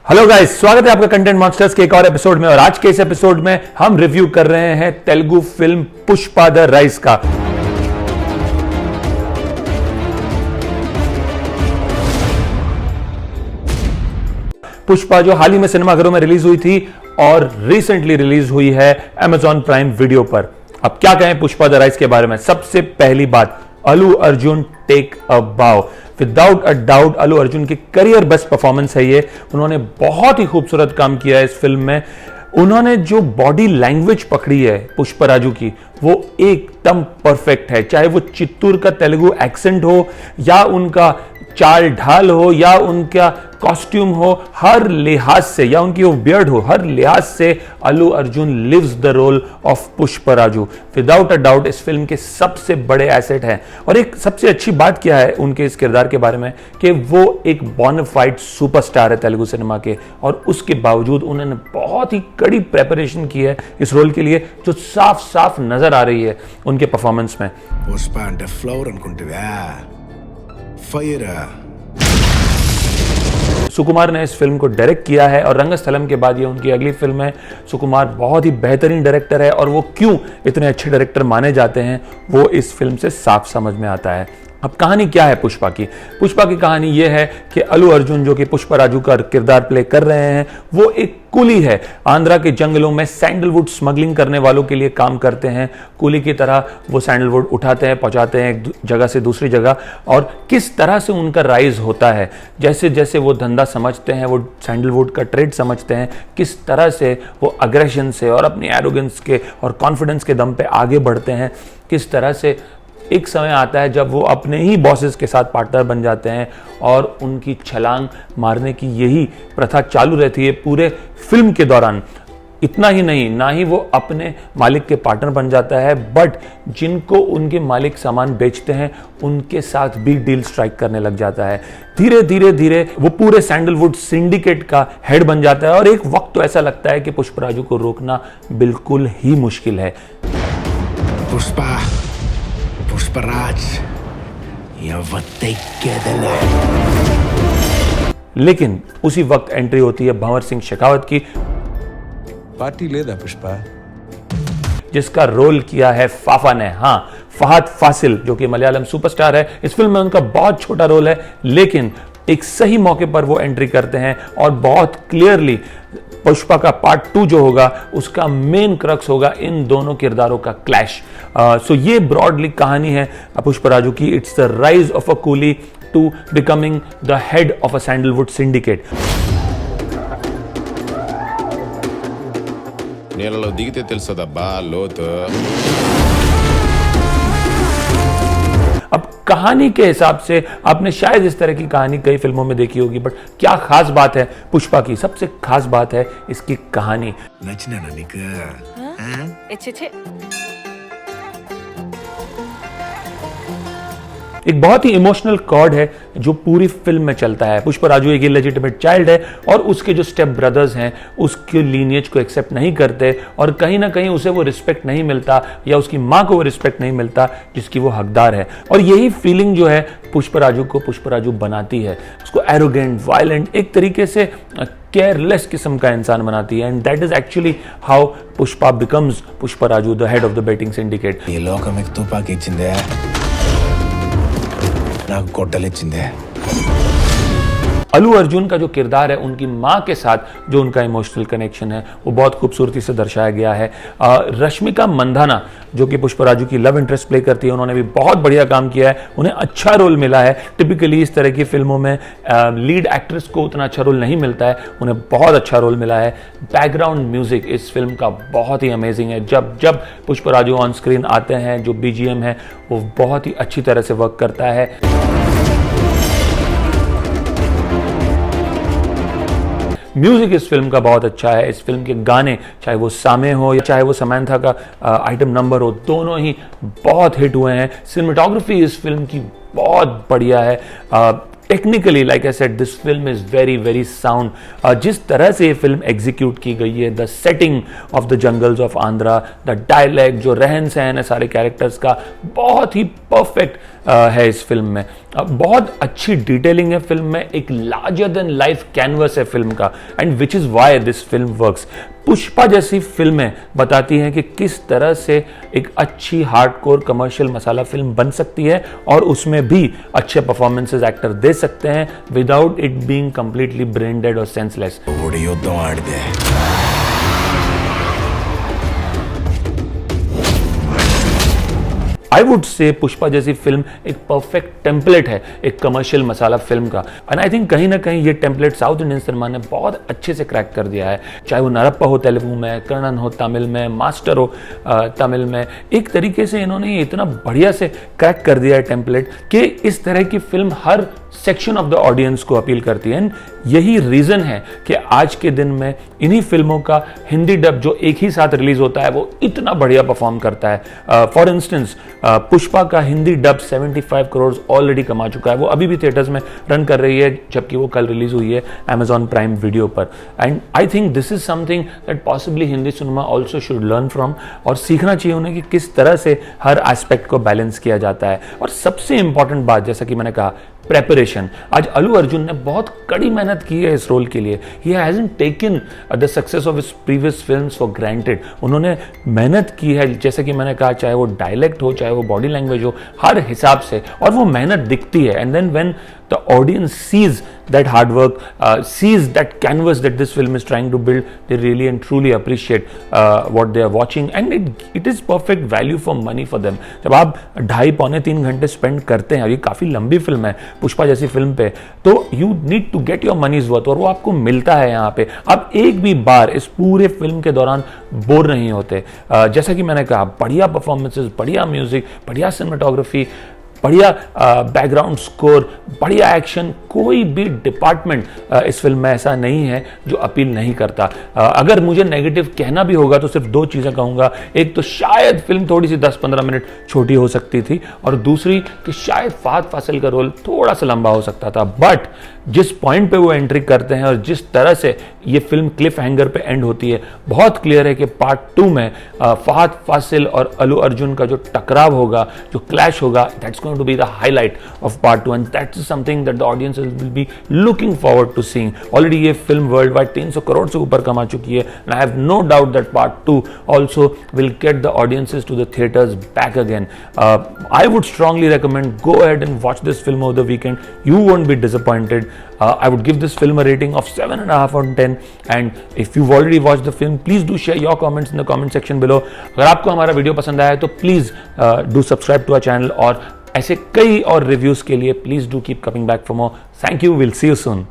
Hello guys, स्वागत है आपका कंटेंट मॉन्स्टर्स के एक और एपिसोड में। और आज के इस एपिसोड में हम रिव्यू कर रहे हैं Telugu film Pushpa the rise का। पुष्पा जो हाल ही में सिनेमाघरों में रिलीज हुई थी और रिसेंटली रिलीज हुई है Amazon प्राइम वीडियो पर। अब क्या कहें पुष्पा द राइज के बारे में। सबसे पहली बात, अल्लू अर्जुन टेक अ बाव। Without a doubt Allu Arjun की करियर बेस्ट परफॉर्मेंस है ये। उन्होंने बहुत ही खूबसूरत काम किया है इस फिल्म में। उन्होंने जो बॉडी लैंग्वेज पकड़ी है पुष्पराजू की, वो एकदम परफेक्ट है। चाहे वो चित्तूर का तेलुगु एक्सेंट हो या उनका चाल ढाल हो या उनका कॉस्ट्यूम हो, हर लिहाज से, या उनकी वो बियर्ड हो, हर लिहाज से Allu Arjun lives the role of Pushparaju. Without a doubt इस फिल्म के सबसे बड़े एसेट हैं। और एक सबसे अच्छी बात क्या है उनके इस किरदार के बारे में कि वो एक बोनाफाइड सुपरस्टार है तेलुगु सिनेमा के, और उसके बावजूद उन्होंने बहुत ही कड़ी प्रेपरेशन की है इस रोल के लिए, जो साफ साफ नजर आ रही है उनके परफॉर्मेंस में। पुष्पा अंटे फ्लावर अनुకుంటివా फायर। सुकुमार ने इस फिल्म को डायरेक्ट किया है और रंगस्थलम के बाद ये उनकी अगली फिल्म है। सुकुमार बहुत ही बेहतरीन डायरेक्टर है और वो क्यों इतने अच्छे डायरेक्टर माने जाते हैं वो इस फिल्म से साफ समझ में आता है। अब कहानी क्या है पुष्पा की? पुष्पा की कहानी यह है कि अल्लू अर्जुन जो कि पुष्पराजू का किरदार प्ले कर रहे हैं, वो एक कुली है। आंध्रा के जंगलों में सैंडलवुड स्मगलिंग करने वालों के लिए काम करते हैं। कुली की तरह वो सैंडलवुड उठाते हैं, पहुंचाते हैं एक जगह से दूसरी जगह। और किस तरह से उनका राइज होता है, जैसे जैसे वो धंधा समझते हैं, वो सैंडलवुड का ट्रेड समझते हैं, किस तरह से वो अग्रेशन से और अपनी एरोगेंस के और कॉन्फिडेंस के दम पे आगे बढ़ते हैं। किस तरह से एक समय आता है जब वो अपने ही बॉसेस के साथ पार्टनर बन जाते हैं और उनकी छलांग मारने की यही प्रथा चालू रहती है पूरे फिल्म के दौरान। इतना ही नहीं, ना ही वो अपने मालिक के पार्टनर बन जाता है, बट जिनको उनके मालिक सामान बेचते हैं उनके साथ भी डील स्ट्राइक करने लग जाता है। धीरे धीरे धीरे वो पूरे सैंडलवुड सिंडिकेट का हेड बन जाता है और एक वक्त तो ऐसा लगता है कि पुष्पराजू को रोकना बिल्कुल ही मुश्किल है। पुष्पराज लेकिन उसी वक्त एंट्री होती है भंवर सिंह शेखावत की, पार्टी लेदा पुष्पा, जिसका रोल किया है फाफा ने। हाँ, फहद फासिल जो कि मलयालम सुपरस्टार है। इस फिल्म में उनका बहुत छोटा रोल है, लेकिन एक सही मौके पर वो एंट्री करते हैं और बहुत क्लियरली पुष्पा का पार्ट 2 जो होगा उसका मेन क्रक्स होगा इन दोनों किरदारों का क्लैश। सो ये ब्रॉडली कहानी है पुष्पराजू की। It's the rise of a coolie to becoming the head of a sandalwood syndicate. నీళ్ళలో దిగితే తెలుసదబ్బా లోతు। अब कहानी के हिसाब से आपने शायद इस तरह की कहानी कई फिल्मों में देखी होगी, बट क्या खास बात है पुष्पा की? सबसे खास बात है इसकी कहानी। नचना ना निक एक बहुत ही इमोशनल कॉर्ड है जो पूरी फिल्म में चलता है। पुष्पराजू एक इलेजिटिमेट चाइल्ड है और उसके जो स्टेप ब्रदर्स हैं उसके लीनिएज को एक्सेप्ट नहीं करते और कहीं ना कहीं उसे वो रिस्पेक्ट नहीं मिलता या उसकी माँ को वो रिस्पेक्ट नहीं मिलता जिसकी वो हकदार है। और यही फीलिंग जो है पुष्पराजू को पुष्पराजू बनाती है, उसको एरोगेंट, वायलेंट, एक तरीके से केयरलेस किस्म का इंसान बनाती है। And that is actually how Pushpa becomes Pushparaju the head of the betting syndicate. ఈ లోకం మీకు తుపాకీ ఇచ్చిందే, నాకు గొడ్డలిచ్చిందే। अल्लू अर्जुन का जो किरदार है, उनकी माँ के साथ जो उनका इमोशनल कनेक्शन है वो बहुत खूबसूरती से दर्शाया गया है। रश्मिका मंदाना जो कि पुष्पराजू की लव इंटरेस्ट प्ले करती है, उन्होंने भी बहुत बढ़िया काम किया है। उन्हें अच्छा रोल मिला है। टिपिकली इस तरह की फिल्मों में लीड एक्ट्रेस को उतना अच्छा रोल नहीं मिलता है, उन्हें बहुत अच्छा रोल मिला है। बैकग्राउंड म्यूजिक इस फिल्म का बहुत ही अमेजिंग है। जब जब पुष्पराजू ऑन स्क्रीन आते हैं, जो बीजीएम है वो बहुत ही अच्छी तरह से वर्क करता है। म्यूजिक इस फिल्म का बहुत अच्छा है। इस फिल्म के गाने, चाहे वो सामे हो या चाहे वो समंथा का आइटम नंबर हो, दोनों ही बहुत हिट हुए हैं। सिनेमेटोग्राफी इस फिल्म की बहुत बढ़िया है। Technically like I said, this film is very very sound. जिस तरह से ये फिल्म एग्जीक्यूट की गई है, the setting of the jungles of Andhra, the dialect, जो रहन सहन है सारे कैरेक्टर्स का, बहुत ही परफेक्ट है इस फिल्म में। बहुत अच्छी डिटेलिंग है फिल्म में, एक लार्जर देन लाइफ कैनवस है फिल्म का, and which is why this film works. Pushpa जैसी फिल्में बताती हैं कि किस तरह से एक अच्छी हार्डकोर कमर्शियल मसाला फिल्म बन सकती है और उसमें भी अच्छे परफॉर्मेंसेस एक्टर दे सकते हैं without it being completely brain dead और सेंसलेस। ಓಡಿ ಯುದ್ಧ ಮಾಡಿದೆ. आई वुड से पुष्पा जैसी फिल्म एक परफेक्ट टेम्पलेट है एक कमर्शियल मसाला फिल्म का, एंड आई थिंक कहीं ना कहीं ये टेम्पलेट साउथ इंडियन सिनेमा ने बहुत अच्छे से क्रैक कर दिया है। चाहे वो नरप्पा हो तेलुगु में, कर्णन हो तमिल में, मास्टर हो तमिल में, एक तरीके से इन्होंने ये इतना बढ़िया से क्रैक कर दिया है टेम्पलेट कि इस तरह की film her section of the audience को अपील करती है। एंड यही रीजन है कि आज के दिन में इन्हीं फिल्मों का हिंदी डब जो एक ही साथ रिलीज होता है वो इतना बढ़िया परफॉर्म करता है। फॉर इंस्टेंस पुष्पा का हिंदी डब 75 करोड़ ऑलरेडी कमा चुका है, वो अभी भी थिएटर्स में रन कर रही है जबकि वो कल रिलीज हुई है Amazon प्राइम वीडियो पर। And I think this is something that possibly Hindi cinema also should learn from, और सीखना चाहिए उन्हें कि किस तरह से हर एस्पेक्ट को बैलेंस किया जाता है। और सबसे इंपॉर्टेंट बात, जैसा कि मैंने कहा, प्रेपरेशन। आज अल्लू अर्जुन ने बहुत कड़ी मेहनत की है इस रोल के लिए। He hasn't taken the success of his previous films for granted. उन्होंने मेहनत की है, जैसे कि मैंने कहा, चाहे वो डायलेक्ट हो, चाहे वो बॉडी लैंग्वेज हो, हर हिसाब से, और वो मेहनत दिखती है। And then when the audience sees that hard work, sees that canvas that this film is trying to build, they really and truly appreciate what they are watching, and it is perfect value for money for them. जब आप 2.5-3 घंटे spend करते हैं, और ये काफ़ी लंबी film है पुष्पा जैसी फिल्म पे, तो you need to get your money's worth, और वो आपको मिलता है यहाँ पे। आप एक भी बार इस पूरे फिल्म के दौरान बोर नहीं होते। जैसा कि मैंने कहा, बढ़िया परफॉर्मेंसेस, बढ़िया म्यूजिक, बढ़िया सिनेमाटोग्राफी, बढ़िया बैकग्राउंड स्कोर, बढ़िया एक्शन, कोई भी डिपार्टमेंट इस फिल्म में ऐसा नहीं है जो अपील नहीं करता। अगर मुझे नेगेटिव कहना भी होगा तो सिर्फ 2 चीज़ें कहूँगा। एक तो शायद फिल्म थोड़ी सी 10-15 मिनट छोटी हो सकती थी, और दूसरी कि शायद फहद फासिल का रोल थोड़ा सा लंबा हो सकता था। बट जिस पॉइंट पे वो एंट्री करते हैं और जिस तरह से ये फिल्म क्लिफ हैंगर पे एंड होती है, बहुत क्लियर है कि पार्ट 2 में फहद फासिल और अल्लू अर्जुन का जो टकराव होगा, जो क्लैश होगा, that's going to be the highlight of part 2, and that is something that the audiences will be looking forward to seeing. Already ये फिल्म वर्ल्ड वाइड 300 करोड़ से ऊपर कमा चुकी है, and I have no doubt that part 2 also will get the audiences to the theaters back again. I would strongly recommend go ahead and watch this film over the weekend. You won't be disappointed. I would give this film a rating of 7.5 out of 10, and if you've already watched the film, please do share your comments in the comment section below. अगर आपको हमारा video पसंद आया तो please do subscribe to our channel, और ऐसे कई और रिव्यूज के लिए please do keep coming back for more. Thank you, will see you soon.